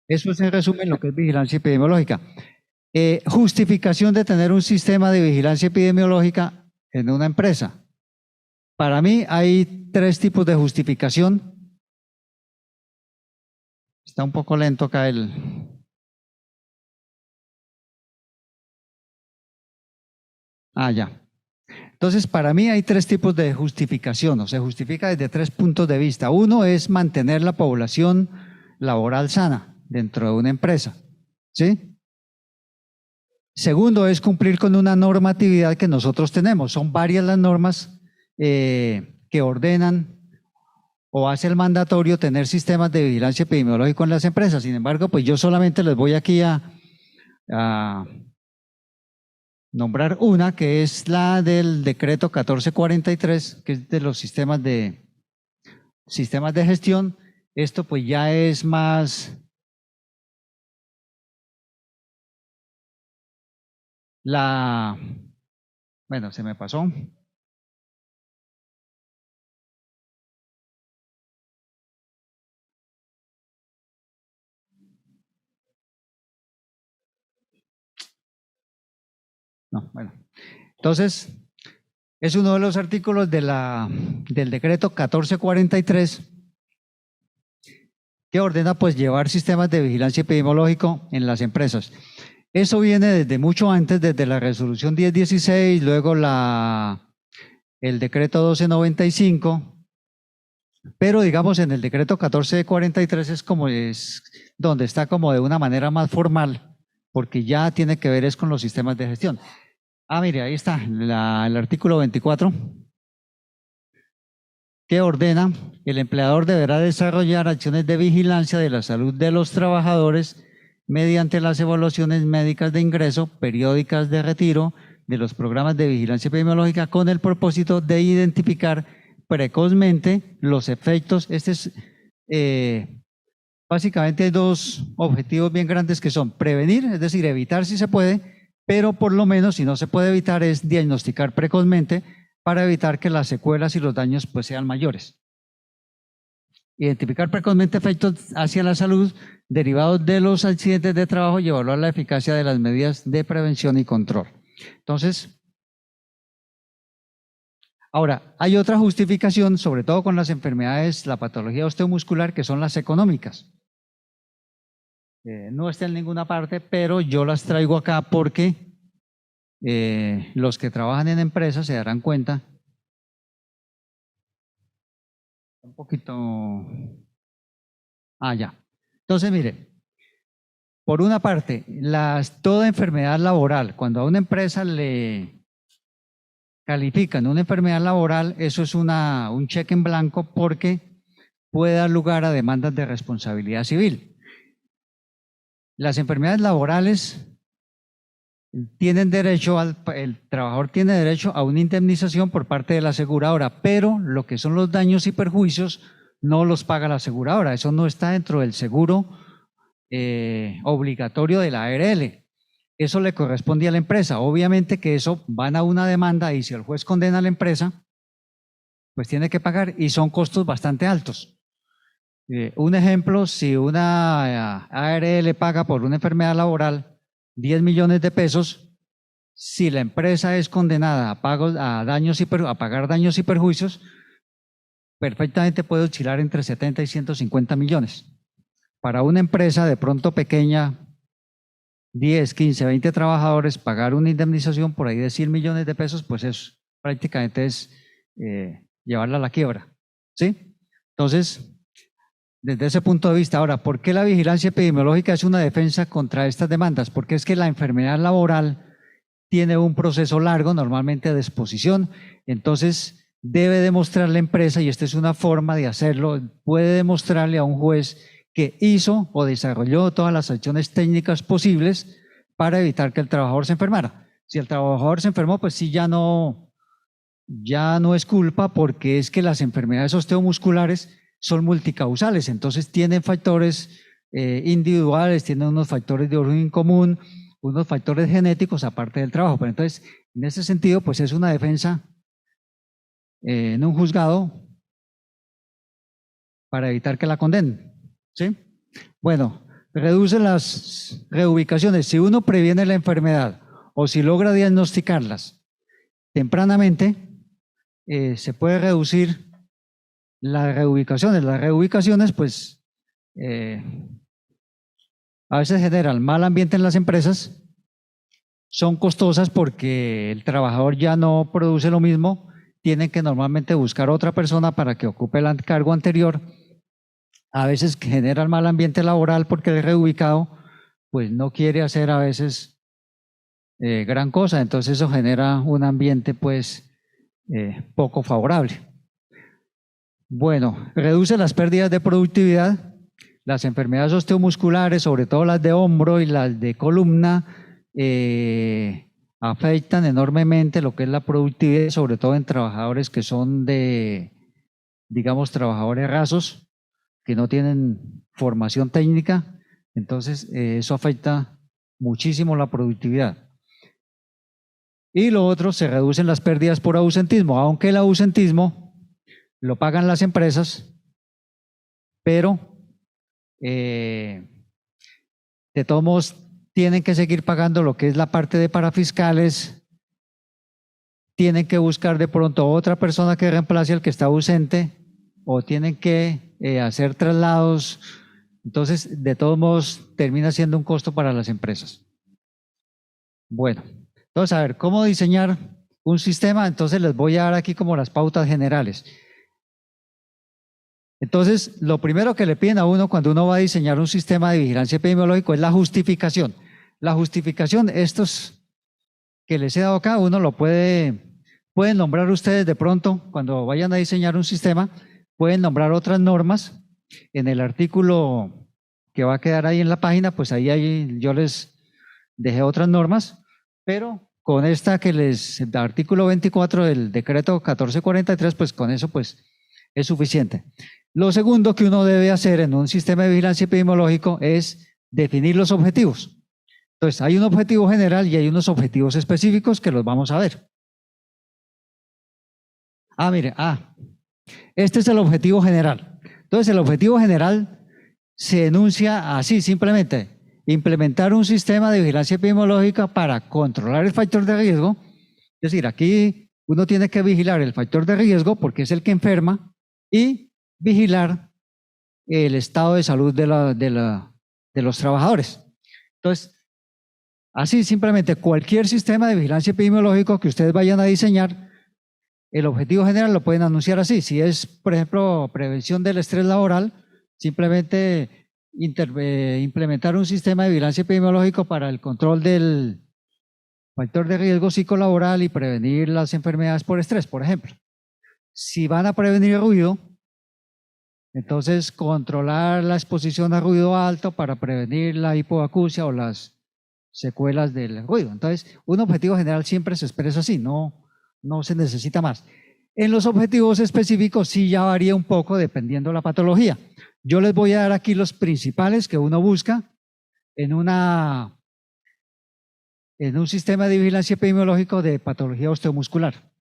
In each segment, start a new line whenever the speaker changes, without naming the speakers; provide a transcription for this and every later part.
Eso es en resumen lo que es vigilancia epidemiológica. Justificación de tener un sistema de vigilancia epidemiológica en una empresa. Para mí hay tres tipos de justificación. Está un poco lento acá el... Ah, ya. Entonces, para mí hay tres tipos de justificación, o se justifica desde tres puntos de vista. Uno es mantener la población laboral sana dentro de una empresa, ¿sí? Segundo es cumplir con una normatividad que nosotros tenemos. Son varias las normas que ordenan o hace el mandatorio tener sistemas de vigilancia epidemiológica en las empresas. Sin embargo, pues yo solamente les voy aquí a nombrar una, que es la del decreto 1443, que es de los sistemas de gestión. Esto pues ya es más bueno, se me pasó. No, bueno. Entonces, es uno de los artículos del decreto 1443 que ordena pues llevar sistemas de vigilancia epidemiológico en las empresas. Eso viene desde mucho antes, desde la resolución 1016, luego el decreto 1295, pero digamos en el decreto 1443 es donde está como de una manera más formal, porque ya tiene que ver es con los sistemas de gestión. Ah, mire, ahí está, el artículo 24, que ordena: el empleador deberá desarrollar acciones de vigilancia de la salud de los trabajadores mediante las evaluaciones médicas de ingreso, periódicas de retiro, de los programas de vigilancia epidemiológica, con el propósito de identificar precozmente los efectos. Básicamente hay dos objetivos bien grandes, que son prevenir, es decir, evitar si se puede, pero por lo menos si no se puede evitar es diagnosticar precozmente para evitar que las secuelas y los daños pues sean mayores. Identificar precozmente efectos hacia la salud derivados de los accidentes de trabajo y evaluar la eficacia de las medidas de prevención y control. Entonces, ahora, hay otra justificación, sobre todo con las enfermedades, la patología osteomuscular, que son las económicas. No está en ninguna parte, pero yo las traigo acá porque los que trabajan en empresas se darán cuenta. Un poquito... Ah, ya. Entonces, mire, por una parte, toda enfermedad laboral, cuando a una empresa le califican una enfermedad laboral, eso es un cheque en blanco, porque puede dar lugar a demandas de responsabilidad civil. Las enfermedades laborales tienen derecho, el trabajador tiene derecho a una indemnización por parte de la aseguradora, pero lo que son los daños y perjuicios no los paga la aseguradora. Eso no está dentro del seguro obligatorio de la ARL. Eso le corresponde a la empresa. Obviamente que eso van a una demanda, y si el juez condena a la empresa, pues tiene que pagar, y son costos bastante altos. Un ejemplo: si una ARL paga por una enfermedad laboral 10 millones de pesos, si la empresa es condenada a pagar daños y perjuicios, perfectamente puede oscilar entre 70 y 150 millones. Para una empresa de pronto pequeña, 10, 15, 20 trabajadores, pagar una indemnización por ahí de 100 millones de pesos, pues es prácticamente llevarla a la quiebra, ¿sí? Entonces, desde ese punto de vista, ahora, ¿por qué la vigilancia epidemiológica es una defensa contra estas demandas? Porque es que la enfermedad laboral tiene un proceso largo, normalmente de exposición. Entonces debe demostrar la empresa, y esta es una forma de hacerlo, puede demostrarle a un juez que hizo o desarrolló todas las acciones técnicas posibles para evitar que el trabajador se enfermara. Si el trabajador se enfermó, pues sí, ya no es culpa, porque es que las enfermedades osteomusculares son multicausales, entonces tienen factores individuales, tienen unos factores de origen común, unos factores genéticos aparte del trabajo. Pero entonces, en ese sentido, pues es una defensa en un juzgado para evitar que la condenen, ¿sí? Bueno, reduce las reubicaciones. Si uno previene la enfermedad o si logra diagnosticarlas tempranamente, se puede reducir las reubicaciones. Las reubicaciones, pues, a veces generan mal ambiente en las empresas, son costosas porque el trabajador ya no produce lo mismo, tienen que normalmente buscar otra persona para que ocupe el cargo anterior. A veces genera el mal ambiente laboral porque el reubicado pues no quiere hacer a veces gran cosa, entonces eso genera un ambiente pues poco favorable. Bueno, reduce las pérdidas de productividad, las enfermedades osteomusculares, sobre todo las de hombro y las de columna, afectan enormemente lo que es la productividad, sobre todo en trabajadores que son digamos, trabajadores rasos, que no tienen formación técnica, entonces eso afecta muchísimo la productividad. Y lo otro, se reducen las pérdidas por ausentismo, aunque el ausentismo lo pagan las empresas, pero de todos modos tienen que seguir pagando lo que es la parte de parafiscales, tienen que buscar de pronto otra persona que reemplace al que está ausente, o tienen que hacer traslados. Entonces, de todos modos, termina siendo un costo para las empresas. Bueno, entonces, a ver, ¿cómo diseñar un sistema? Entonces, les voy a dar aquí como las pautas generales. Entonces, lo primero que le piden a uno cuando uno va a diseñar un sistema de vigilancia epidemiológico es la justificación. La justificación, estos que les he dado acá, uno lo pueden nombrar ustedes de pronto cuando vayan a diseñar un sistema, pueden nombrar otras normas. En el artículo que va a quedar ahí en la página, pues ahí yo les dejé otras normas, pero con esta que el artículo 24 del decreto 1443, pues con eso pues es suficiente. Lo segundo que uno debe hacer en un sistema de vigilancia epidemiológico es definir los objetivos. Entonces, hay un objetivo general y hay unos objetivos específicos que los vamos a ver. Mire, este es el objetivo general. Entonces, el objetivo general se enuncia así, simplemente, implementar un sistema de vigilancia epidemiológica para controlar el factor de riesgo. Es decir, aquí uno tiene que vigilar el factor de riesgo porque es el que enferma y vigilar el estado de salud de los trabajadores. Entonces, así simplemente cualquier sistema de vigilancia epidemiológico que ustedes vayan a diseñar, el objetivo general lo pueden anunciar así. Si es, por ejemplo, prevención del estrés laboral, simplemente implementar un sistema de vigilancia epidemiológico para el control del factor de riesgo psicolaboral y prevenir las enfermedades por estrés, por ejemplo. Si van a prevenir ruido, entonces controlar la exposición a ruido alto para prevenir la hipoacusia o las secuelas del ruido. Entonces, un objetivo general siempre se expresa así, no se necesita más. En los objetivos específicos sí ya varía un poco dependiendo de la patología. Yo les voy a dar aquí los principales que uno busca en un sistema de vigilancia epidemiológico de patología osteomuscular.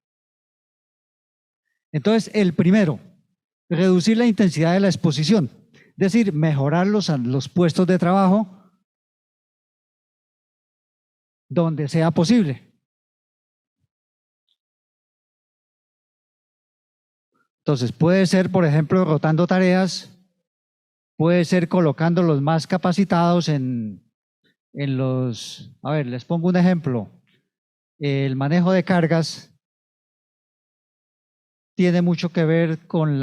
Entonces, el primero, reducir la intensidad de la exposición, es decir, mejorar los puestos de trabajo donde sea posible. Entonces, puede ser, por ejemplo, rotando tareas, puede ser colocando los más capacitados en los... A ver, les pongo un ejemplo. El manejo de cargas tiene mucho que ver con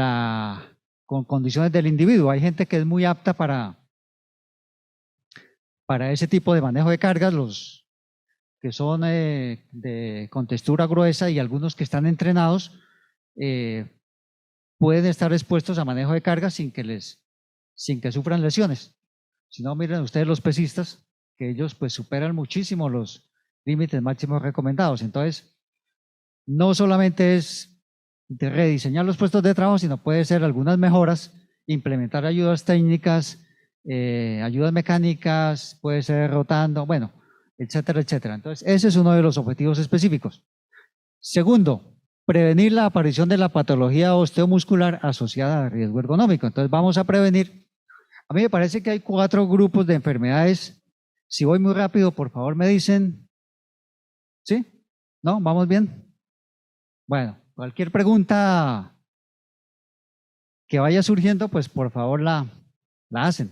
condiciones del individuo. Hay gente que es muy apta para ese tipo de manejo de cargas, los que son con textura gruesa y algunos que están entrenados pueden estar expuestos a manejo de cargas sin que sufran lesiones. Si no, miren ustedes los pesistas, que ellos pues superan muchísimo los límites máximos recomendados. Entonces, no solamente es de rediseñar los puestos de trabajo, sino puede ser algunas mejoras, implementar ayudas técnicas, ayudas mecánicas, puede ser rotando, bueno, etcétera, etcétera. Entonces, ese es uno de los objetivos específicos. Segundo, prevenir la aparición de la patología osteomuscular asociada a riesgo ergonómico. Entonces, vamos a prevenir A mí me parece que hay 4 grupos de enfermedades. Si voy muy rápido, por favor me dicen. ¿Sí? ¿No? ¿Vamos bien? Bueno, cualquier pregunta que vaya surgiendo, pues por favor la hacen.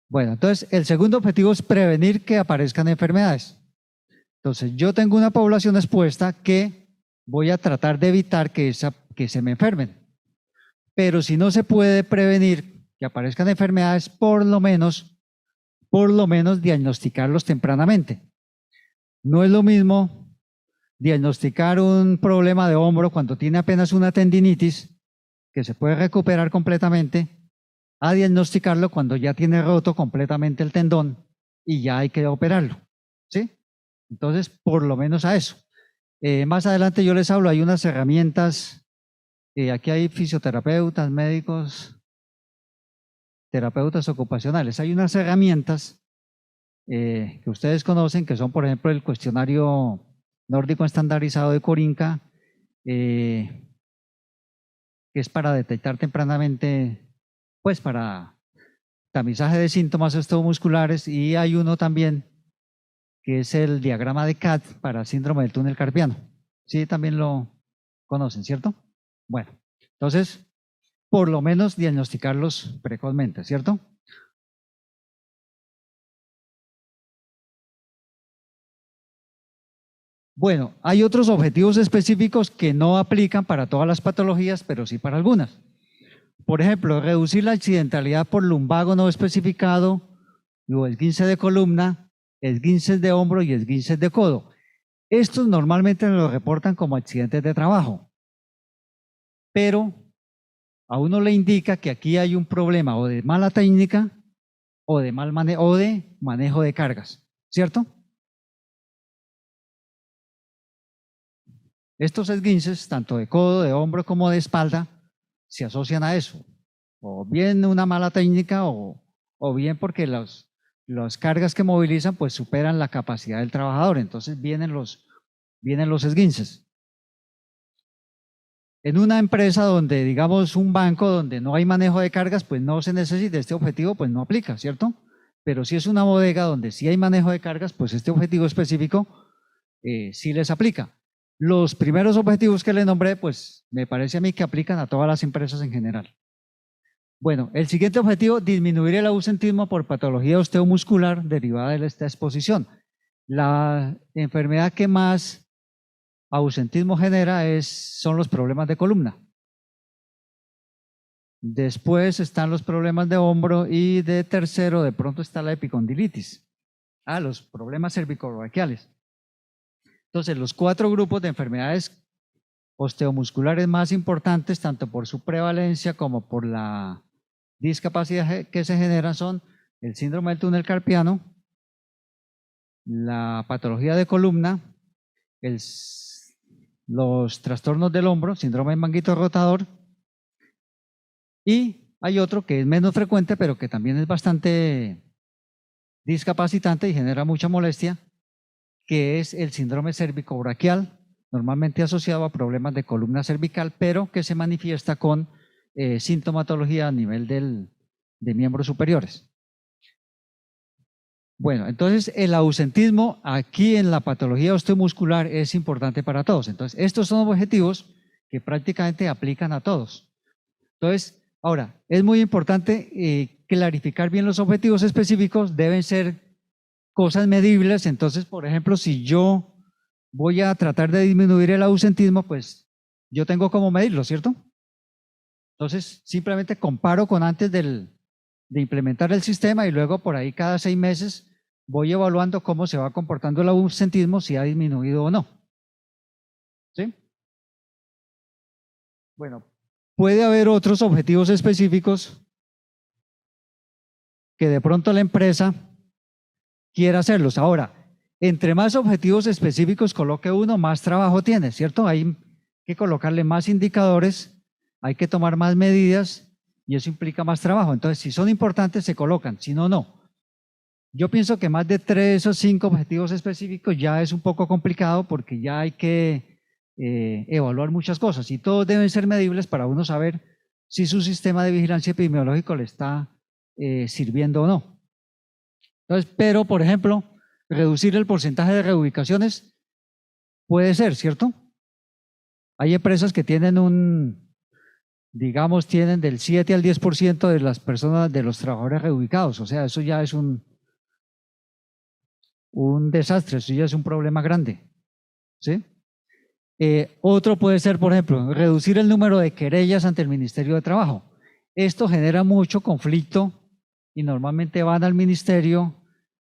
Bueno, entonces el segundo objetivo es prevenir que aparezcan enfermedades. Entonces yo tengo una población expuesta que voy a tratar de evitar que se me enfermen. Pero si no se puede prevenir que aparezcan enfermedades, por lo menos diagnosticarlos tempranamente. No es lo mismo diagnosticar un problema de hombro cuando tiene apenas una tendinitis, que se puede recuperar completamente, a diagnosticarlo cuando ya tiene roto completamente el tendón y ya hay que operarlo. ¿Sí? Entonces, por lo menos a eso. Más adelante yo les hablo, hay unas herramientas, aquí hay fisioterapeutas, médicos, terapeutas ocupacionales. Hay unas herramientas que ustedes conocen, que son, por ejemplo, el cuestionario nórdico estandarizado de Corinca, que es para detectar tempranamente, pues para tamizaje de síntomas osteomusculares, y hay uno también que es el diagrama de CAT para síndrome del túnel carpiano. Sí, también lo conocen, ¿cierto? Bueno, entonces, por lo menos diagnosticarlos precozmente, ¿cierto? Bueno, hay otros objetivos específicos que no aplican para todas las patologías, pero sí para algunas. Por ejemplo, reducir la accidentalidad por lumbago no especificado, o esguince de columna, esguinces de hombro y esguinces de codo. Estos normalmente los reportan como accidentes de trabajo, pero a uno le indica que aquí hay un problema o de mala técnica o de mal manejo, o de manejo de cargas, ¿cierto? Estos esguinces, tanto de codo, de hombro como de espalda, se asocian a eso, o bien una mala técnica o bien porque las cargas que movilizan pues superan la capacidad del trabajador, entonces vienen los esguinces. En una empresa donde, digamos, un banco donde no hay manejo de cargas, pues no se necesita, este objetivo pues no aplica, ¿cierto? Pero si es una bodega donde sí hay manejo de cargas, pues este objetivo específico sí les aplica. Los primeros objetivos que le nombré, pues me parece a mí que aplican a todas las empresas en general. Bueno, el siguiente objetivo, disminuir el ausentismo por patología osteomuscular derivada de esta exposición. La enfermedad que más ausentismo genera son los problemas de columna. Después están los problemas de hombro y de tercero de pronto está la epicondilitis. Los problemas cervicorraquiales. Entonces, los 4 grupos de enfermedades osteomusculares más importantes, tanto por su prevalencia como por la discapacidad que se generan, son el síndrome del túnel carpiano, la patología de columna, los trastornos del hombro, síndrome de manguito rotador, y hay otro que es menos frecuente, pero que también es bastante discapacitante y genera mucha molestia, que es el síndrome cervicobraquial, normalmente asociado a problemas de columna cervical, pero que se manifiesta con sintomatología a nivel de miembros superiores. Bueno, entonces el ausentismo aquí en la patología osteomuscular es importante para todos. Entonces, estos son objetivos que prácticamente aplican a todos. Entonces, ahora, es muy importante clarificar bien los objetivos específicos, deben ser cosas medibles. Entonces, por ejemplo, si yo voy a tratar de disminuir el ausentismo, pues yo tengo cómo medirlo, ¿cierto? Entonces, simplemente comparo con antes de implementar el sistema y luego por ahí cada 6 meses voy evaluando cómo se va comportando el ausentismo, si ha disminuido o no. ¿Sí? Bueno, puede haber otros objetivos específicos que de pronto la empresa quiera hacerlos. Ahora, entre más objetivos específicos coloque uno, más trabajo tiene, ¿cierto? Hay que colocarle más indicadores, hay que tomar más medidas y eso implica más trabajo. Entonces, si son importantes, se colocan, si no, no. Yo pienso que más de 3 o 5 objetivos específicos ya es un poco complicado porque ya hay que evaluar muchas cosas y todos deben ser medibles para uno saber si su sistema de vigilancia epidemiológico le está sirviendo o no. Entonces, pero, por ejemplo, reducir el porcentaje de reubicaciones puede ser, ¿cierto? Hay empresas que tienen digamos, tienen del 7 al 10% de las personas, de los trabajadores reubicados. O sea, eso ya es un desastre, eso ya es un problema grande. ¿Sí? Otro puede ser, por ejemplo, reducir el número de querellas ante el Ministerio de Trabajo. Esto genera mucho conflicto y normalmente van al ministerio,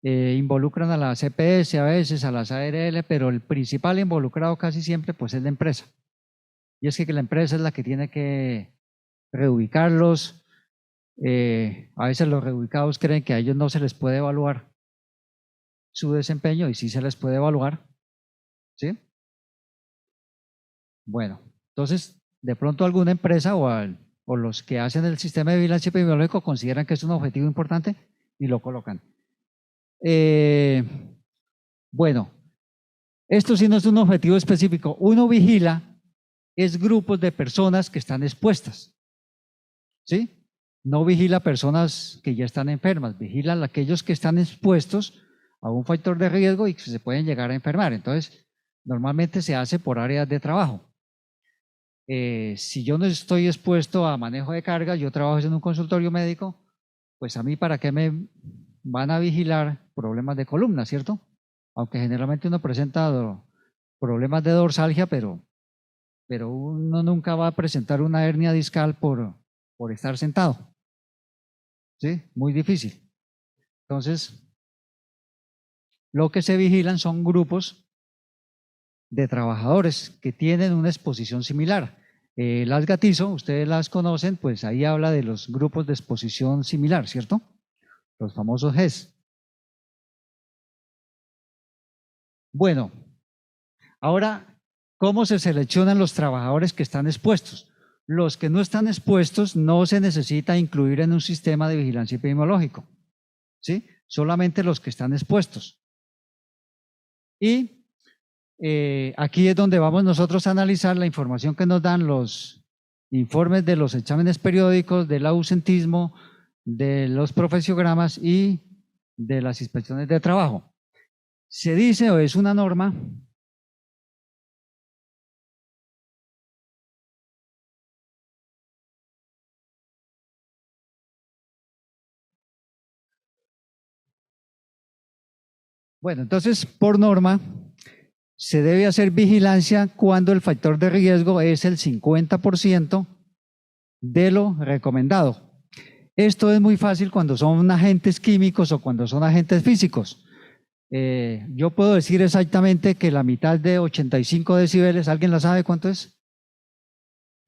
involucran a la CPS a veces, a las ARL, pero el principal involucrado casi siempre pues es la empresa. Y es que la empresa es la que tiene que reubicarlos. A veces los reubicados creen que a ellos no se les puede evaluar su desempeño y sí se les puede evaluar. ¿Sí? Bueno, entonces de pronto alguna empresa o los que hacen el sistema de vigilancia epidemiológico consideran que es un objetivo importante y lo colocan. Bueno, esto sí no es un objetivo específico. Uno vigila es grupos de personas que están expuestas. ¿Sí? No vigila personas que ya están enfermas, vigila a aquellos que están expuestos a un factor de riesgo y que se pueden llegar a enfermar. Entonces, normalmente se hace por áreas de trabajo. Si yo no estoy expuesto a manejo de carga, yo trabajo en un consultorio médico, pues a mí para qué me van a vigilar problemas de columna, ¿cierto? Aunque generalmente uno presenta problemas de dorsalgia, pero uno nunca va a presentar una hernia discal por estar sentado. ¿Sí? Muy difícil. Entonces, lo que se vigilan son grupos de trabajadores que tienen una exposición similar. Las Gatizo, ustedes las conocen, pues ahí habla de los grupos de exposición similar, ¿cierto? Los famosos GES. Bueno, ahora, ¿cómo se seleccionan los trabajadores que están expuestos? Los que no están expuestos no se necesita incluir en un sistema de vigilancia epidemiológico, ¿sí? Solamente los que están expuestos. Y aquí es donde vamos nosotros a analizar la información que nos dan los informes de los exámenes periódicos, del ausentismo, de los profesiogramas y de las inspecciones de trabajo. Se dice o es una norma bueno, entonces por norma se debe hacer vigilancia cuando el factor de riesgo es el 50% de lo recomendado. Esto es muy fácil cuando son agentes químicos o cuando son agentes físicos. Yo puedo decir exactamente que la mitad de 85 decibeles, ¿alguien la sabe cuánto es?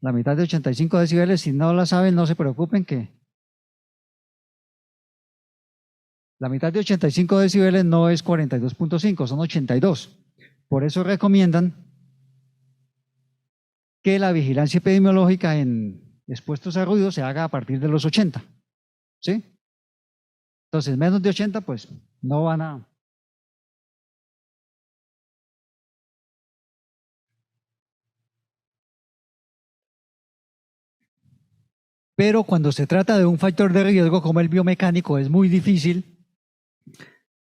La mitad de 85 decibeles, si no la saben, no se preocupen que la mitad de 85 decibeles no es 42.5, son 82. Por eso recomiendan que la vigilancia epidemiológica en expuestos a ruido se haga a partir de los 80. ¿Sí? Entonces, menos de 80, pues no van a... Pero cuando se trata de un factor de riesgo como el biomecánico, es muy difícil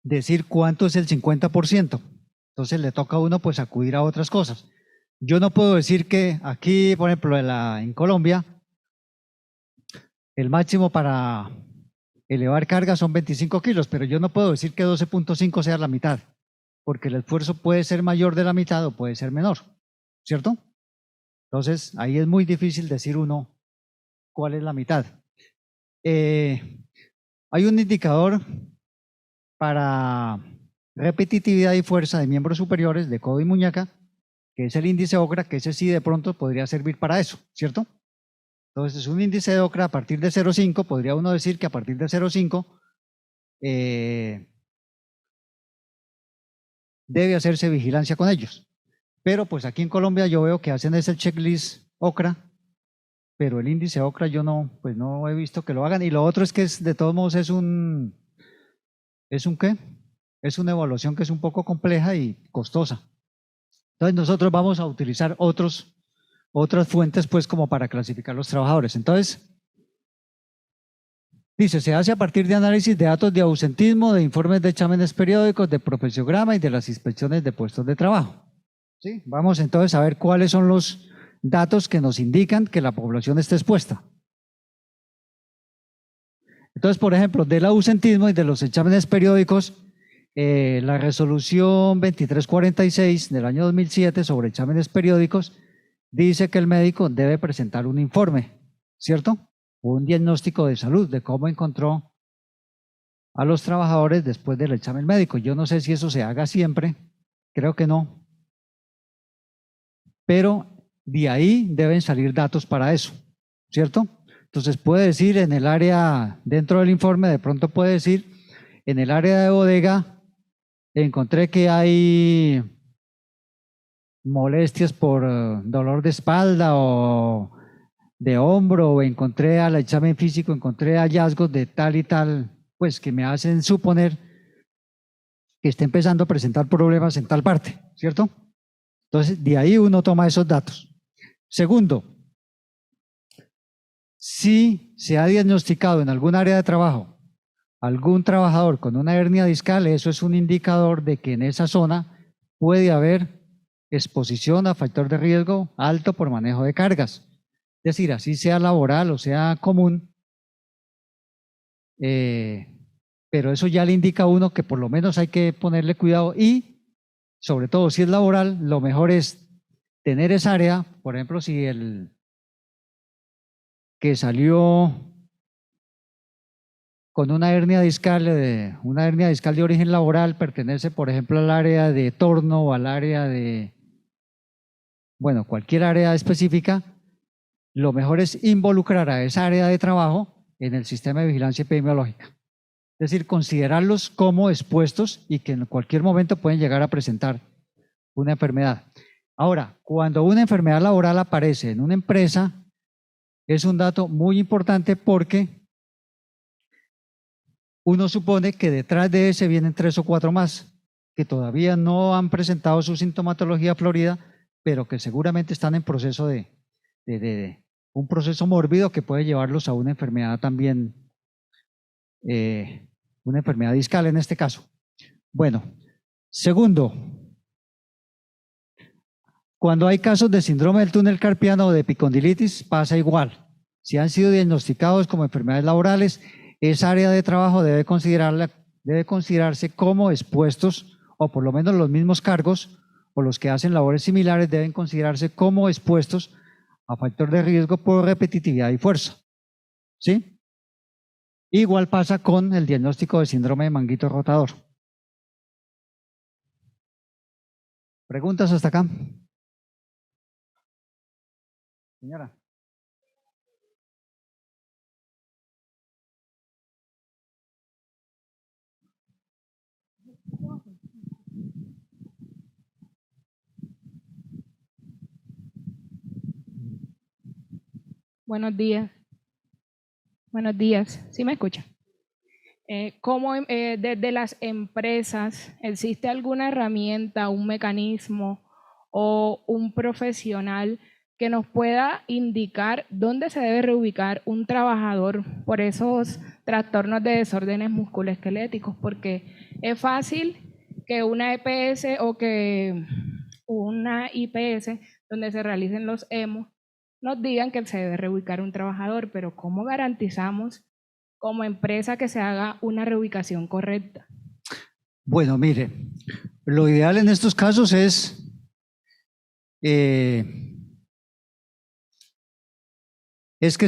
decir cuánto es el 50%. Entonces le toca a uno pues acudir a otras cosas. Yo no puedo decir que aquí, por ejemplo, en Colombia, el máximo para elevar carga son 25 kilos, pero yo no puedo decir que 12.5 sea la mitad, porque el esfuerzo puede ser mayor de la mitad o puede ser menor, ¿cierto? Entonces ahí es muy difícil decir uno cuál es la mitad. Hay un indicador para repetitividad y fuerza de miembros superiores de codo y muñeca, que es el índice OCRA, que ese sí de pronto podría servir para eso, ¿cierto? Entonces, es un índice de OCRA a partir de 0,5, podría uno decir que a partir de 0,5 debe hacerse vigilancia con ellos. Pero pues aquí en Colombia yo veo que hacen ese checklist OCRA, pero el índice OCRA yo no, pues no he visto que lo hagan. Y lo otro es que de todos modos ¿es un qué? Es una evaluación que es un poco compleja y costosa. Entonces nosotros vamos a utilizar otros otras fuentes pues como para clasificar los trabajadores. Entonces, dice, se hace a partir de análisis de datos de ausentismo, de informes de exámenes periódicos, de profesiograma y de las inspecciones de puestos de trabajo. ¿Sí? Vamos entonces a ver cuáles son los datos que nos indican que la población está expuesta. Entonces, por ejemplo, del ausentismo y de los exámenes periódicos, la resolución 2346 del año 2007 sobre exámenes periódicos dice que el médico debe presentar un informe, ¿cierto? Un diagnóstico de salud, de cómo encontró a los trabajadores después del examen médico. Yo no sé si eso se haga siempre, creo que no, pero de ahí deben salir datos para eso, ¿cierto? Entonces puede decir en el área, dentro del informe, de pronto puede decir, en el área de bodega, encontré que hay molestias por dolor de espalda o de hombro, o encontré al examen físico, encontré hallazgos de tal y tal, pues que me hacen suponer que está empezando a presentar problemas en tal parte, ¿cierto? Entonces, de ahí uno toma esos datos. Segundo, si se ha diagnosticado en algún área de trabajo algún trabajador con una hernia discal, eso es un indicador de que en esa zona puede haber exposición a factor de riesgo alto por manejo de cargas. Es decir, así sea laboral o sea común, pero eso ya le indica a uno que por lo menos hay que ponerle cuidado y, sobre todo si es laboral, lo mejor es tener esa área, por ejemplo, si el que salió con una hernia discal de origen laboral pertenece, por ejemplo, al área de torno o al área de, bueno, cualquier área específica, lo mejor es involucrar a esa área de trabajo en el sistema de vigilancia epidemiológica. Es decir, considerarlos como expuestos y que en cualquier momento pueden llegar a presentar una enfermedad. Ahora, cuando una enfermedad laboral aparece en una empresa, es un dato muy importante porque uno supone que detrás de ese vienen 3 o 4 más que todavía no han presentado su sintomatología florida, pero que seguramente están en proceso de un proceso mórbido que puede llevarlos a una enfermedad también, una enfermedad discal en este caso. Bueno, segundo, cuando hay casos de síndrome del túnel carpiano o de epicondilitis, pasa igual. Si han sido diagnosticados como enfermedades laborales, esa área de trabajo debe considerarse como expuestos, o por lo menos los mismos cargos o los que hacen labores similares deben considerarse como expuestos a factor de riesgo por repetitividad y fuerza. ¿Sí? Igual pasa con el diagnóstico de síndrome de manguito rotador. ¿Preguntas hasta acá? Señora.
Buenos días. Buenos días. ¿Sí me escucha? ¿Cómo desde las empresas existe alguna herramienta, un mecanismo o un profesional que nos pueda indicar dónde se debe reubicar un trabajador por esos trastornos de desórdenes musculoesqueléticos? Porque es fácil que una EPS o que una IPS donde se realicen los EMO nos digan que se debe reubicar un trabajador, pero ¿cómo garantizamos como empresa que se haga una reubicación correcta?
Bueno, mire, lo ideal en estos casos es que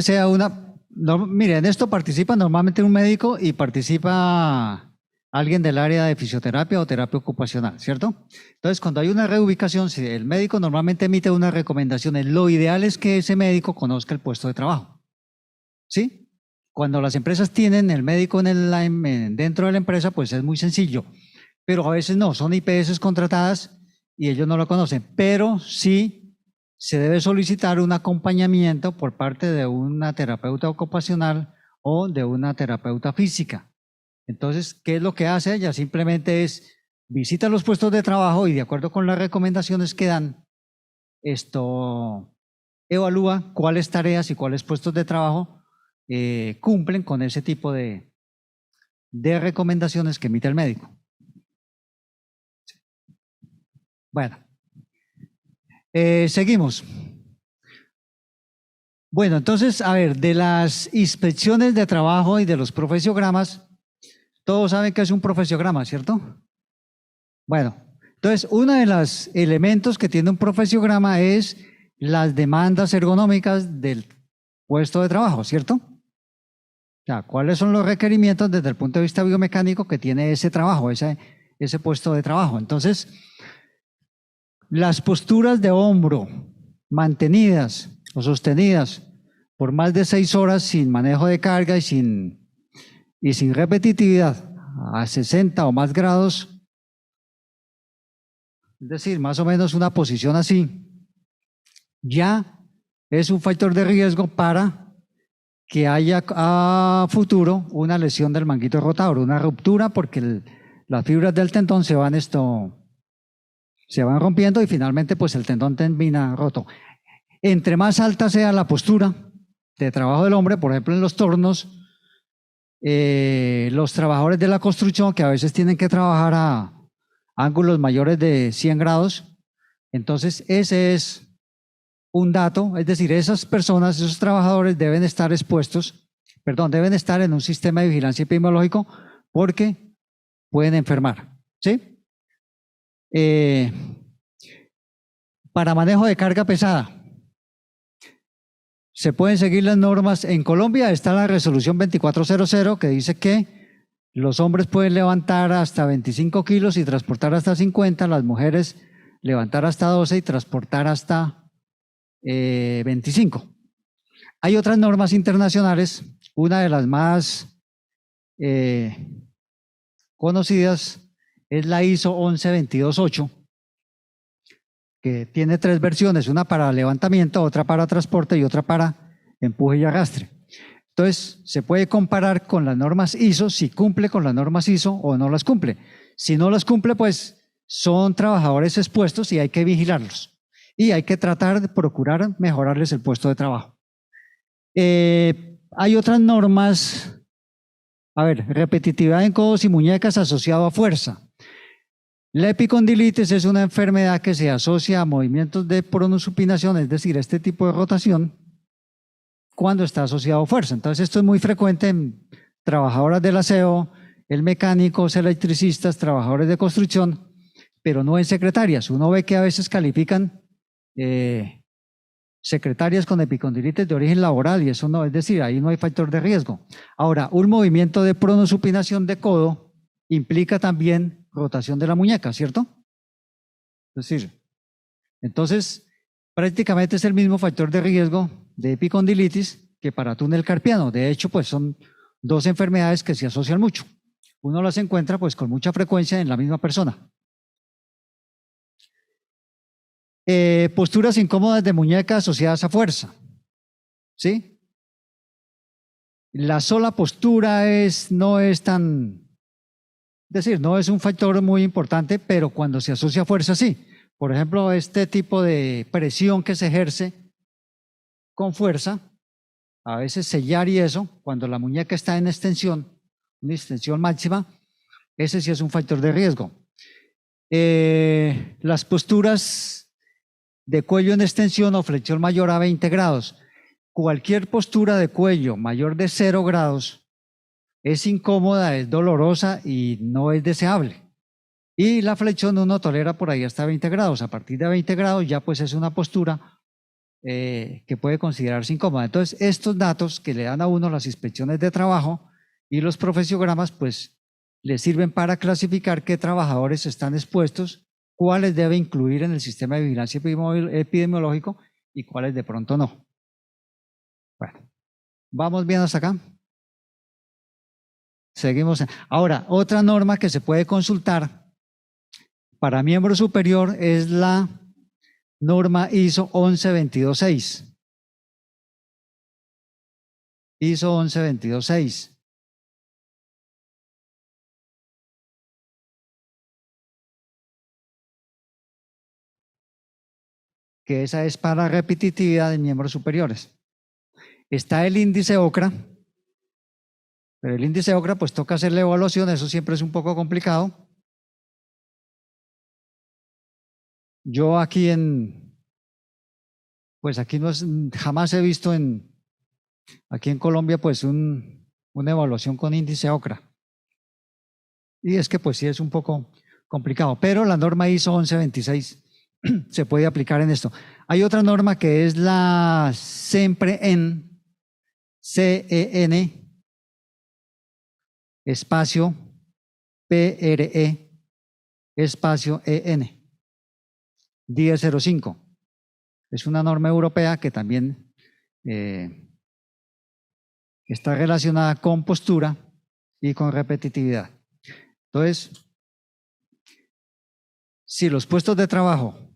sea una, no, mire, en esto participa normalmente un médico y participa alguien del área de fisioterapia o terapia ocupacional, ¿cierto? Entonces, cuando hay una reubicación, si el médico normalmente emite unas recomendaciones, lo ideal es que ese médico conozca el puesto de trabajo, ¿sí? Cuando las empresas tienen el médico dentro de la empresa, pues es muy sencillo, pero a veces no, son IPS contratadas y ellos no lo conocen, pero sí se debe solicitar un acompañamiento por parte de una terapeuta ocupacional o de una terapeuta física. Entonces, ¿qué es lo que hace ella? Simplemente es visita los puestos de trabajo y de acuerdo con las recomendaciones que dan, evalúa cuáles tareas y cuáles puestos de trabajo cumplen con ese tipo de recomendaciones que emite el médico. Bueno, seguimos. Bueno, entonces, a ver, de las inspecciones de trabajo y de los profesiogramas, todos saben que es un profesiograma, ¿cierto? Bueno, entonces, uno de los elementos que tiene un profesiograma es las demandas ergonómicas del puesto de trabajo, ¿cierto? O sea, ¿cuáles son los requerimientos desde el punto de vista biomecánico que tiene ese trabajo, ese puesto de trabajo? Entonces, las posturas de hombro mantenidas o sostenidas por más de 6 horas sin manejo de carga y sin repetitividad a 60 o más grados, es decir, más o menos una posición así, ya es un factor de riesgo para que haya a futuro una lesión del manguito rotador, una ruptura, porque las fibras del tendón se van rompiendo y finalmente pues el tendón termina roto. Entre más alta sea la postura de trabajo del hombre, por ejemplo en los tornos, los trabajadores de la construcción que a veces tienen que trabajar a ángulos mayores de 100 grados, entonces ese es un dato, es decir, esas personas, esos trabajadores deben estar deben estar en un sistema de vigilancia epidemiológico porque pueden enfermar, ¿sí? Para manejo de carga pesada, se pueden seguir las normas. En Colombia está la resolución 2400 que dice que los hombres pueden levantar hasta 25 kilos y transportar hasta 50, las mujeres levantar hasta 12 y transportar hasta 25. Hay otras normas internacionales, una de las más conocidas es la ISO 11228, que tiene 3 versiones, una para levantamiento, otra para transporte y otra para empuje y arrastre. Entonces, se puede comparar con las normas ISO, si cumple con las normas ISO o no las cumple. Si no las cumple, pues son trabajadores expuestos y hay que vigilarlos. Y hay que tratar de procurar mejorarles el puesto de trabajo. Hay otras normas, a ver, repetitividad en codos y muñecas asociado a fuerza. La epicondilitis es una enfermedad que se asocia a movimientos de pronosupinación, es decir, este tipo de rotación, cuando está asociado a fuerza. Entonces esto es muy frecuente en trabajadoras del aseo, el mecánicos, electricistas, trabajadores de construcción, pero no en secretarias. Uno ve que a veces califican secretarias con epicondilitis de origen laboral y eso no, es decir, ahí no hay factor de riesgo. Ahora, un movimiento de pronosupinación de codo implica también rotación de la muñeca, ¿cierto? Es decir, entonces prácticamente es el mismo factor de riesgo de epicondilitis que para túnel carpiano. De hecho, pues son 2 enfermedades que se asocian mucho. Uno las encuentra pues con mucha frecuencia en la misma persona. Posturas incómodas de muñeca asociadas a fuerza, ¿sí? La sola postura no es tan, es decir, no es un factor muy importante, pero cuando se asocia a fuerza, sí. Por ejemplo, este tipo de presión que se ejerce con fuerza, a veces sellar y eso, cuando la muñeca está en extensión, una extensión máxima, ese sí es un factor de riesgo. Las posturas de cuello en extensión o flexión mayor a 20 grados. Cualquier postura de cuello mayor de 0 grados es incómoda, es dolorosa y no es deseable. Y la flexión uno tolera por ahí hasta 20 grados. A partir de 20 grados ya pues es una postura que puede considerarse incómoda. Entonces, estos datos que le dan a uno las inspecciones de trabajo y los profesiogramas, pues le sirven para clasificar qué trabajadores están expuestos, cuáles debe incluir en el sistema de vigilancia epidemiológico y cuáles de pronto no. Bueno, ¿vamos bien hasta acá? Seguimos. Ahora, otra norma que se puede consultar para miembro superior es la norma ISO 11226. ISO 11226. que esa es para repetitividad de miembros superiores. Está el índice OCRA, pero el índice OCRA pues toca hacer la evaluación, eso siempre es un poco complicado. Yo aquí pues aquí no es, jamás he visto aquí en Colombia pues una evaluación con índice OCRA. Y es que pues sí es un poco complicado, pero la norma ISO 1126 se puede aplicar en esto. Hay otra norma que es la CEN, CEN, espacio PRE, espacio EN, 1005. Es una norma europea que también está relacionada con postura y con repetitividad. Entonces, si los puestos de trabajo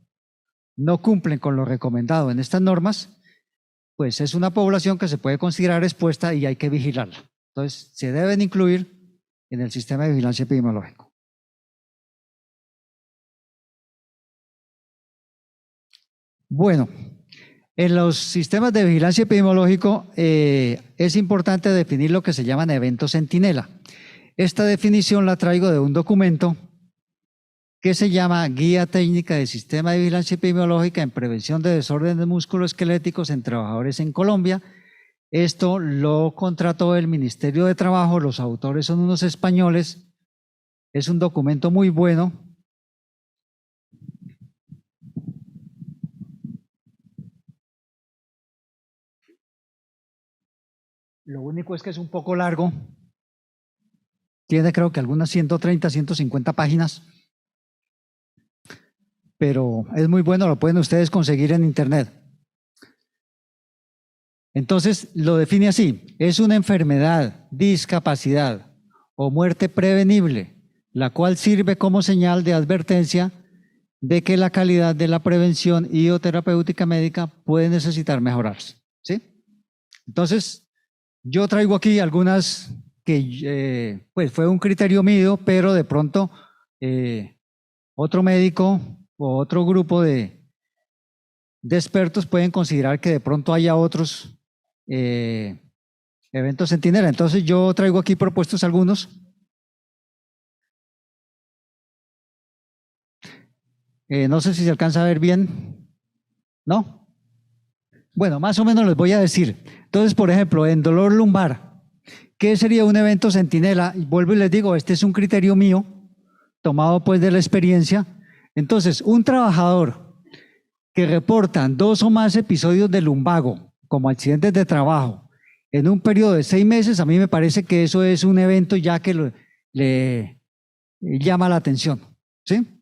no cumplen con lo recomendado en estas normas, pues es una población que se puede considerar expuesta y hay que vigilarla. Entonces, se deben incluir en el sistema de vigilancia epidemiológico. Bueno, en los sistemas de vigilancia epidemiológico es importante definir lo que se llaman eventos centinela. Esta definición la traigo de un documento que se llama Guía Técnica de Sistema de Vigilancia Epidemiológica en Prevención de Desórdenes Musculoesqueléticos en Trabajadores en Colombia. Esto lo contrató el Ministerio de Trabajo, los autores son unos españoles. Es un documento muy bueno. Lo único es que es un poco largo. Tiene creo que algunas 130, 150 páginas. Pero es muy bueno, lo pueden ustedes conseguir en internet. Entonces lo define así: es una enfermedad, discapacidad o muerte prevenible, la cual sirve como señal de advertencia de que la calidad de la prevención y o terapéutica médica puede necesitar mejorarse. ¿Sí? Entonces, yo traigo aquí algunas que pues fue un criterio mío, pero de pronto otro médico o otro grupo de expertos pueden considerar que de pronto haya otros eventos centinela. Entonces yo traigo aquí propuestos algunos. No sé si se alcanza a ver bien. ¿No? Bueno, más o menos les voy a decir. Entonces, por ejemplo, en dolor lumbar, ¿qué sería un evento centinela? Y vuelvo y les digo, este es un criterio mío, tomado pues de la experiencia. Entonces, un trabajador que reporta 2 o más episodios de lumbago como accidentes de trabajo en un periodo de 6 meses, a mí me parece que eso es un evento ya que le llama la atención. ¿Sí?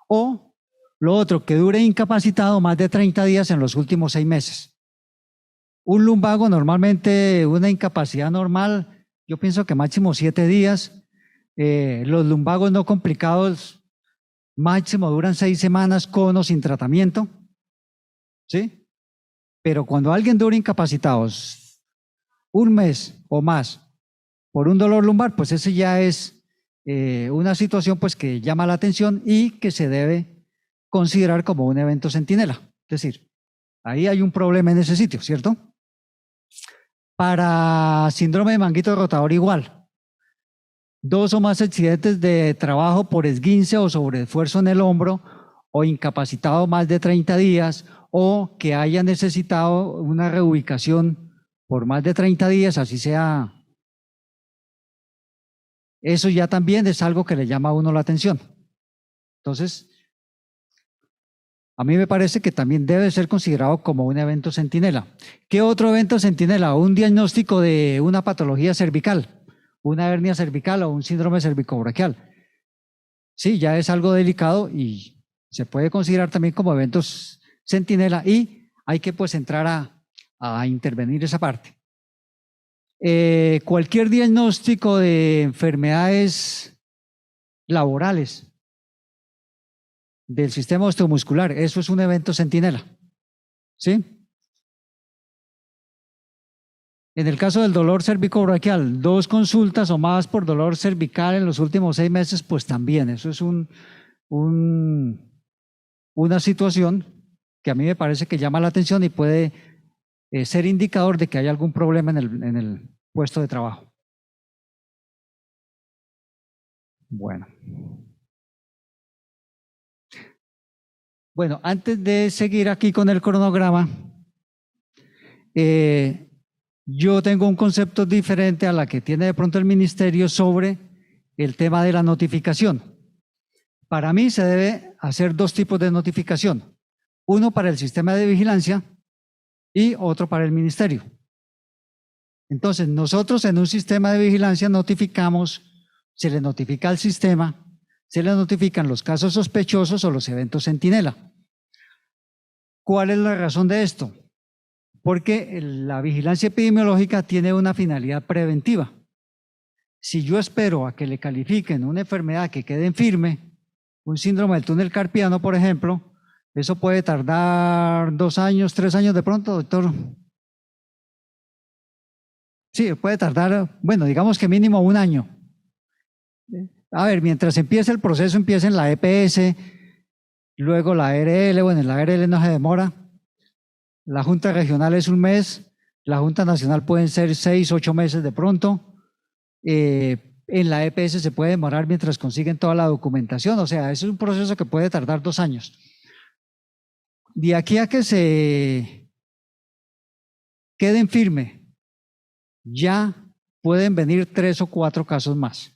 O lo otro, que dure incapacitado más de 30 días en los últimos 6 meses. Un lumbago, normalmente una incapacidad normal, yo pienso que máximo 7 días. Los lumbagos no complicados máximo duran 6 semanas con o sin tratamiento. ¿Sí? Pero cuando alguien dura incapacitado 1 mes o más por un dolor lumbar, pues ese ya es una situación pues que llama la atención y que se debe considerar como un evento centinela. Es decir, ahí hay un problema en ese sitio, ¿cierto? Para síndrome de manguito rotador igual. 2 o más accidentes de trabajo por esguince o sobreesfuerzo en el hombro o incapacitado más de 30 días o que haya necesitado una reubicación por más de 30 días, así sea. Eso ya también es algo que le llama a uno la atención. Entonces, a mí me parece que también debe ser considerado como un evento centinela. ¿Qué otro evento centinela? Un diagnóstico de una patología cervical, una hernia cervical o un síndrome cervicobraquial. Sí, ya es algo delicado y se puede considerar también como eventos centinela y hay que pues entrar a intervenir esa parte. Cualquier diagnóstico de enfermedades laborales del sistema osteomuscular, eso es un evento centinela. ¿Sí? En el caso del dolor cervicobraquial, 2 consultas o más por dolor cervical en los últimos 6 meses, pues también, eso es una situación que a mí me parece que llama la atención y puede ser indicador de que hay algún problema en el puesto de trabajo. Bueno. Bueno, antes de seguir aquí con el cronograma, yo tengo un concepto diferente a la que tiene de pronto el ministerio sobre el tema de la notificación. Para mí se debe hacer dos tipos de notificación, uno para el sistema de vigilancia y otro para el ministerio. Entonces, nosotros en un sistema de vigilancia notificamos, se le notifica al sistema, se le notifican los casos sospechosos o los eventos centinela. ¿Cuál es la razón de esto? Porque la vigilancia epidemiológica tiene una finalidad preventiva. Si yo espero a que le califiquen una enfermedad que quede en firme, un síndrome del túnel carpiano, por ejemplo, eso puede tardar 2 años, 3 años de pronto, doctor. Sí, puede tardar, bueno, digamos que mínimo 1 año. A ver, mientras empiece el proceso, empieza en la EPS, luego la ARL, bueno, en la ARL no se demora, la Junta Regional es 1 mes, la Junta Nacional pueden ser 6, 8 meses de pronto, en la EPS se puede demorar mientras consiguen toda la documentación, o sea, es un proceso que puede tardar 2 años. De aquí a que se queden firme, ya pueden venir 3 o 4 casos más,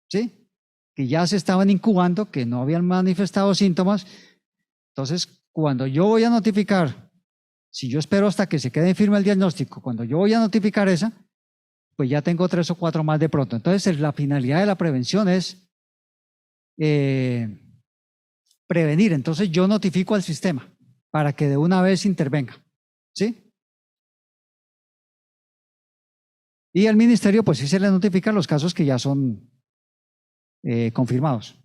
¿sí? Que ya se estaban incubando, que no habían manifestado síntomas. Entonces, cuando yo voy a notificar, si yo espero hasta que se quede firme el diagnóstico, cuando yo voy a notificar esa, pues ya tengo 3 o 4 más de pronto. Entonces, la finalidad de la prevención es prevenir. Entonces, yo notifico al sistema para que de una vez intervenga, ¿sí? Y al ministerio, pues sí se le notifican los casos que ya son confirmados.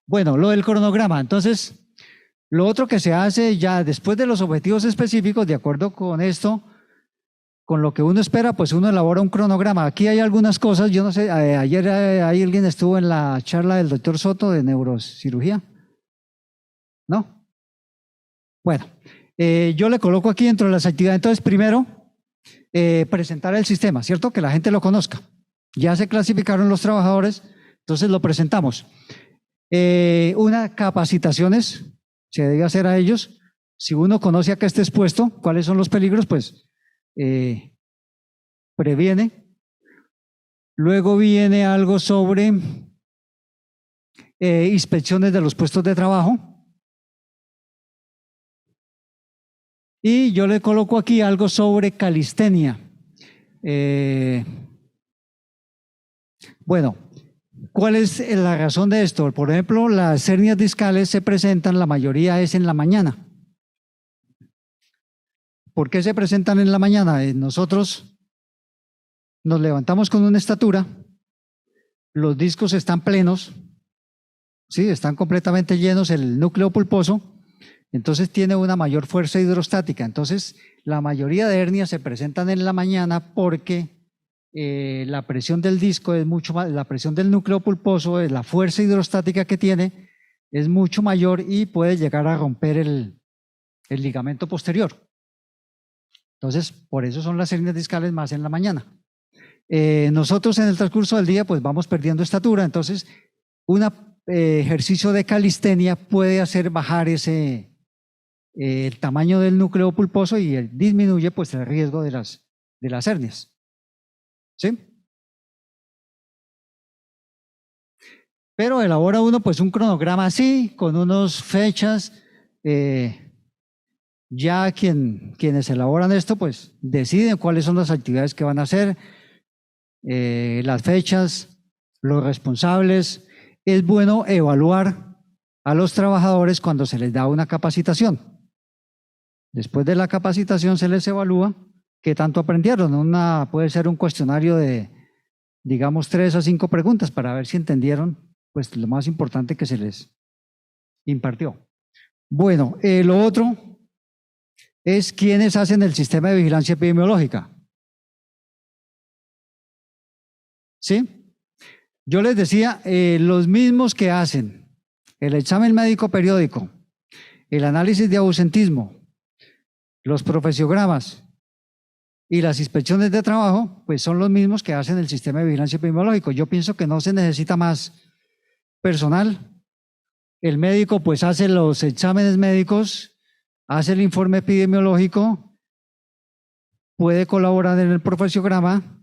Bueno, lo del cronograma. Entonces, lo otro que se hace ya después de los objetivos específicos, de acuerdo con esto, con lo que uno espera, pues uno elabora un cronograma. Aquí hay algunas cosas, yo no sé, ayer alguien estuvo en la charla del doctor Soto de neurocirugía, ¿no? Bueno, yo le coloco aquí dentro de las actividades. Entonces, primero, presentar el sistema, ¿cierto? Que la gente lo conozca. Ya se clasificaron los trabajadores, entonces lo presentamos. Unas capacitaciones se debe hacer a ellos. Si uno conoce a qué esté expuesto, cuáles son los peligros, pues previene. Luego viene algo sobre inspecciones de los puestos de trabajo. Y yo le coloco aquí algo sobre calistenia. Bueno, ¿cuál es la razón de esto? Por ejemplo, las hernias discales se presentan, la mayoría es en la mañana. ¿Por qué se presentan en la mañana? Nosotros nos levantamos con una estatura, los discos están plenos, ¿sí? Están completamente llenos, el núcleo pulposo, entonces tiene una mayor fuerza hidrostática. Entonces, la mayoría de hernias se presentan en la mañana porque la presión del disco es mucho más, la presión del núcleo pulposo, la fuerza hidrostática que tiene es mucho mayor y puede llegar a romper el ligamento posterior. Entonces, por eso son las hernias discales más en la mañana. Nosotros en el transcurso del día pues vamos perdiendo estatura, entonces un ejercicio de calistenia puede hacer bajar el tamaño del núcleo pulposo y disminuye pues el riesgo de las hernias. ¿Sí? Pero elabora uno pues un cronograma así, con unas fechas. Ya quienes elaboran esto pues deciden cuáles son las actividades que van a hacer, las fechas, los responsables. Es bueno evaluar a los trabajadores cuando se les da una capacitación. Después de la capacitación se les evalúa qué tanto aprendieron. Puede ser un cuestionario de, digamos, 3 a 5 preguntas para ver si entendieron pues lo más importante que se les impartió. Bueno, lo otro es quiénes hacen el sistema de vigilancia epidemiológica. ¿Sí? Yo les decía, los mismos que hacen el examen médico periódico, el análisis de ausentismo, Los profesiogramas y las inspecciones de trabajo, pues son los mismos que hacen el sistema de vigilancia epidemiológico. Yo pienso que no se necesita más personal. El médico pues hace los exámenes médicos, hace el informe epidemiológico, puede colaborar en el profesiograma.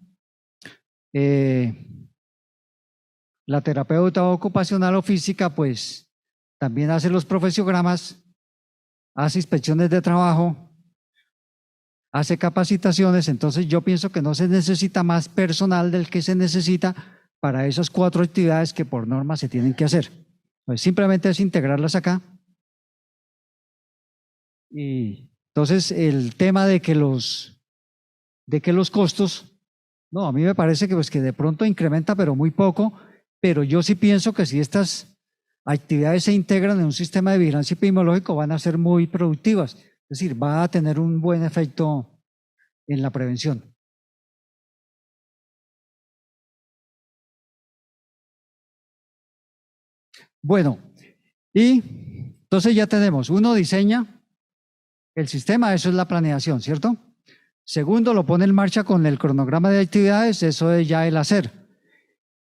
La terapeuta ocupacional o física pues también hace los profesiogramas, hace inspecciones de trabajo, hace capacitaciones. Entonces yo pienso que no se necesita más personal del que se necesita para esas 4 actividades que por norma se tienen que hacer. Pues simplemente es integrarlas acá. Y entonces el tema de que los costos, no, a mí me parece que, pues, que de pronto incrementa, pero muy poco, pero yo sí pienso que si estas actividades se integran en un sistema de vigilancia epidemiológico van a ser muy productivas, es decir, va a tener un buen efecto en la prevención. Bueno, y entonces ya tenemos, uno diseña el sistema, eso es la planeación, ¿cierto? Segundo, lo pone en marcha con el cronograma de actividades, eso es ya el hacer.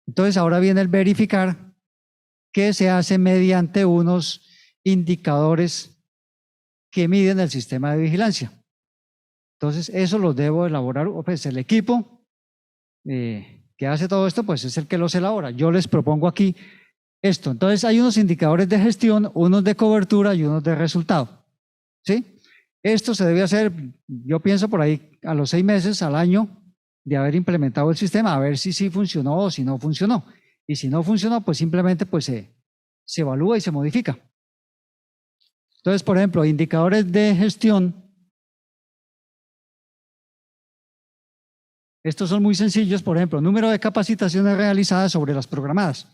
Entonces ahora viene el verificar, que se hace mediante unos indicadores que miden el sistema de vigilancia. Entonces eso lo debo elaborar, pues el equipo que hace todo esto, pues es el que los elabora. Yo les propongo aquí esto. Entonces hay unos indicadores de gestión, unos de cobertura y unos de resultado. ¿Sí? Esto se debe hacer, yo pienso por ahí a los 6 meses, al año de haber implementado el sistema, a ver si sí funcionó o si no funcionó. Y si no funcionó, pues simplemente pues, se evalúa y se modifica. Entonces, por ejemplo, indicadores de gestión. Estos son muy sencillos, por ejemplo, número de capacitaciones realizadas sobre las programadas.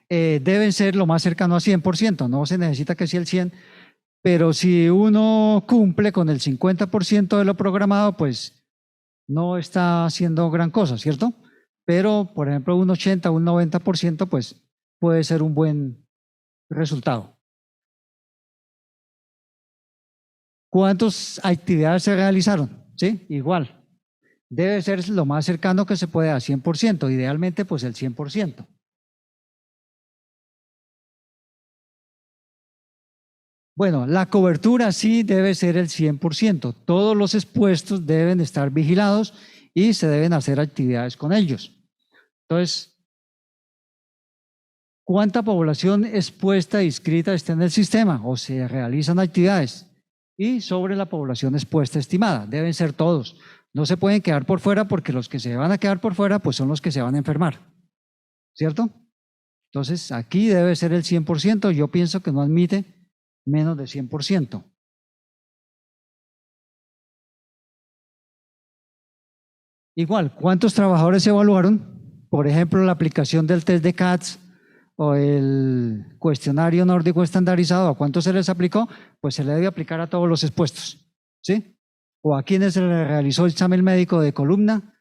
Deben ser lo más cercano a 100%, no se necesita que sea el 100%, pero si uno cumple con el 50% de lo programado, pues no está haciendo gran cosa, ¿cierto? Pero, por ejemplo, un 80, un 90%, pues puede ser un buen resultado. ¿Cuántas actividades se realizaron? ¿Sí? Igual. Debe ser lo más cercano que se puede a 100%, idealmente pues el 100%. Bueno, la cobertura sí debe ser el 100%. Todos los expuestos deben estar vigilados y se deben hacer actividades con ellos. Entonces, ¿cuánta población expuesta e inscrita está en el sistema o se realizan actividades? Y sobre la población expuesta estimada, deben ser todos. No se pueden quedar por fuera porque los que se van a quedar por fuera pues son los que se van a enfermar, ¿cierto? Entonces, aquí debe ser el 100%. Yo pienso que no admite menos de 100%. Igual, ¿cuántos trabajadores se evaluaron? Por ejemplo, la aplicación del test de CATS o el cuestionario nórdico estandarizado, ¿a cuántos se les aplicó? Pues se le debe aplicar a todos los expuestos, ¿sí? O a quienes se les realizó el examen médico de columna,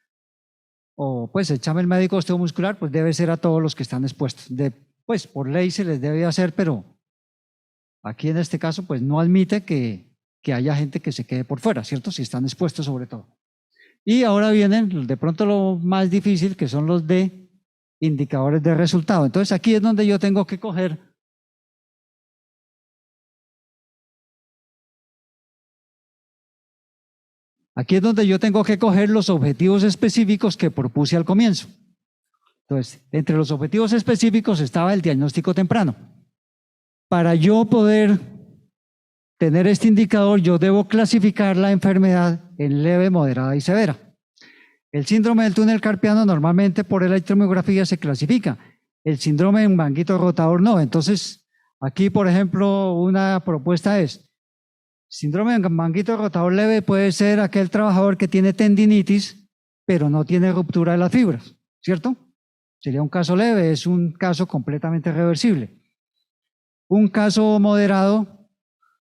o pues el examen médico osteomuscular, pues debe ser a todos los que están expuestos. Pues por ley se les debe hacer, pero aquí en este caso, pues no admite que haya gente que se quede por fuera, ¿cierto? Si están expuestos sobre todo. Y ahora vienen de pronto lo más difícil, que son los de indicadores de resultado. Entonces aquí es donde yo tengo que coger los objetivos específicos que propuse al comienzo. Entonces, entre los objetivos específicos estaba el diagnóstico temprano. Para yo poder tener este indicador, yo debo clasificar la enfermedad en leve, moderada y severa. El síndrome del túnel carpiano normalmente por electromiografía se clasifica. El síndrome de manguito rotador no. Entonces, aquí, por ejemplo, una propuesta es, síndrome de manguito rotador leve puede ser aquel trabajador que tiene tendinitis, pero no tiene ruptura de las fibras, ¿cierto? Sería un caso leve, es un caso completamente reversible. Un caso moderado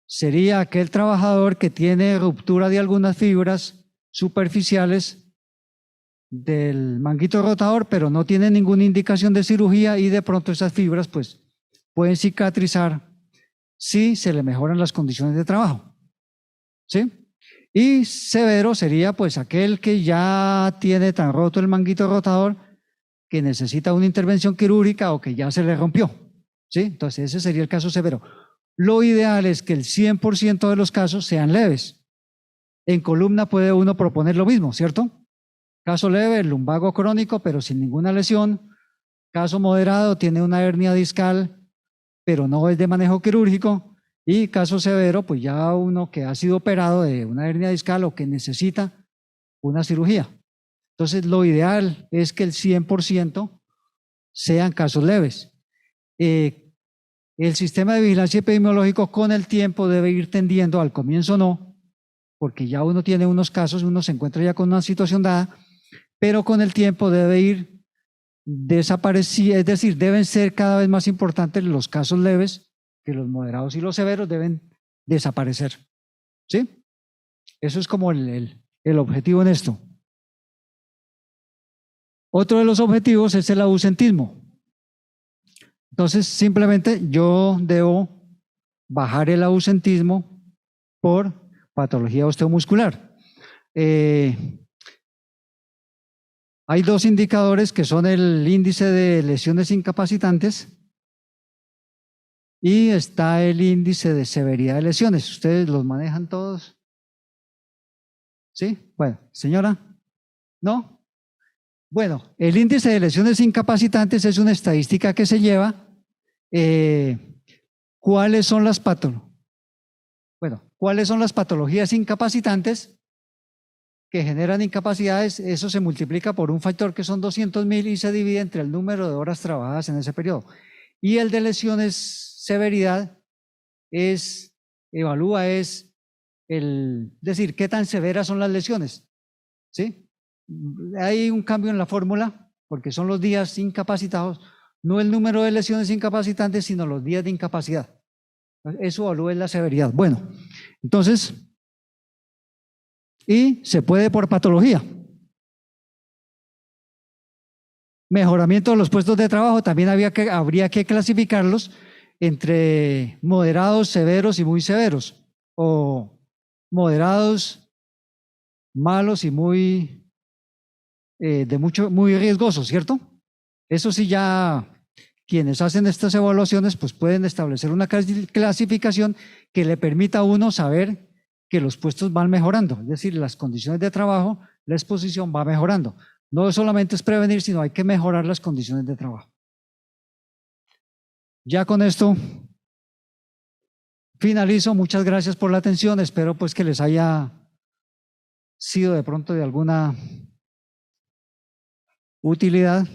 sería aquel trabajador que tiene ruptura de algunas fibras superficiales del manguito rotador, pero no tiene ninguna indicación de cirugía y de pronto esas fibras pues pueden cicatrizar si se le mejoran las condiciones de trabajo. ¿sí? Y severo sería pues aquel que ya tiene tan roto el manguito rotador que necesita una intervención quirúrgica o que ya se le rompió, ¿sí? Entonces ese sería el caso severo. Lo ideal es que el 100% de los casos sean leves. En columna puede uno proponer lo mismo, ¿cierto? Caso leve, lumbago crónico, pero sin ninguna lesión. Caso moderado, tiene una hernia discal, pero no es de manejo quirúrgico. Y caso severo, pues ya uno que ha sido operado de una hernia discal o que necesita una cirugía. Entonces, lo ideal es que el 100% sean casos leves. El sistema de vigilancia epidemiológico con el tiempo debe ir tendiendo, al comienzo no, porque ya uno tiene unos casos, uno se encuentra ya con una situación dada, pero con el tiempo debe ir desapareciendo, es decir, deben ser cada vez más importantes los casos leves, que los moderados y los severos deben desaparecer. ¿Sí? Eso es como el objetivo en esto. Otro de los objetivos es el ausentismo. Entonces, simplemente yo debo bajar el ausentismo por patología osteomuscular. Hay dos indicadores que son el índice de lesiones incapacitantes y está el índice de severidad de lesiones. ¿Ustedes los manejan todos? ¿Sí? Bueno, señora, ¿no? Bueno, el índice de lesiones incapacitantes es una estadística que se lleva. ¿Cuáles son las patologías incapacitantes que generan incapacidades? Eso se multiplica por un factor que son 200.000 y se divide entre el número de horas trabajadas en ese periodo. Y el de lesiones severidad evalúa decir, qué tan severas son las lesiones. ¿Sí? Hay un cambio en la fórmula, porque son los días incapacitados, no el número de lesiones incapacitantes, sino los días de incapacidad. Eso evalúa la severidad. Bueno, entonces, y se puede por patología. Mejoramiento de los puestos de trabajo, también habría que clasificarlos entre moderados, severos y muy severos, o moderados, malos y muy riesgosos, ¿cierto? Eso sí, ya quienes hacen estas evaluaciones pues pueden establecer una clasificación que le permita a uno saber que los puestos van mejorando, es decir, las condiciones de trabajo, la exposición va mejorando. No solamente es prevenir, sino hay que mejorar las condiciones de trabajo. Ya con esto finalizo. Muchas gracias por la atención. Espero pues que les haya sido de pronto de alguna utilidad.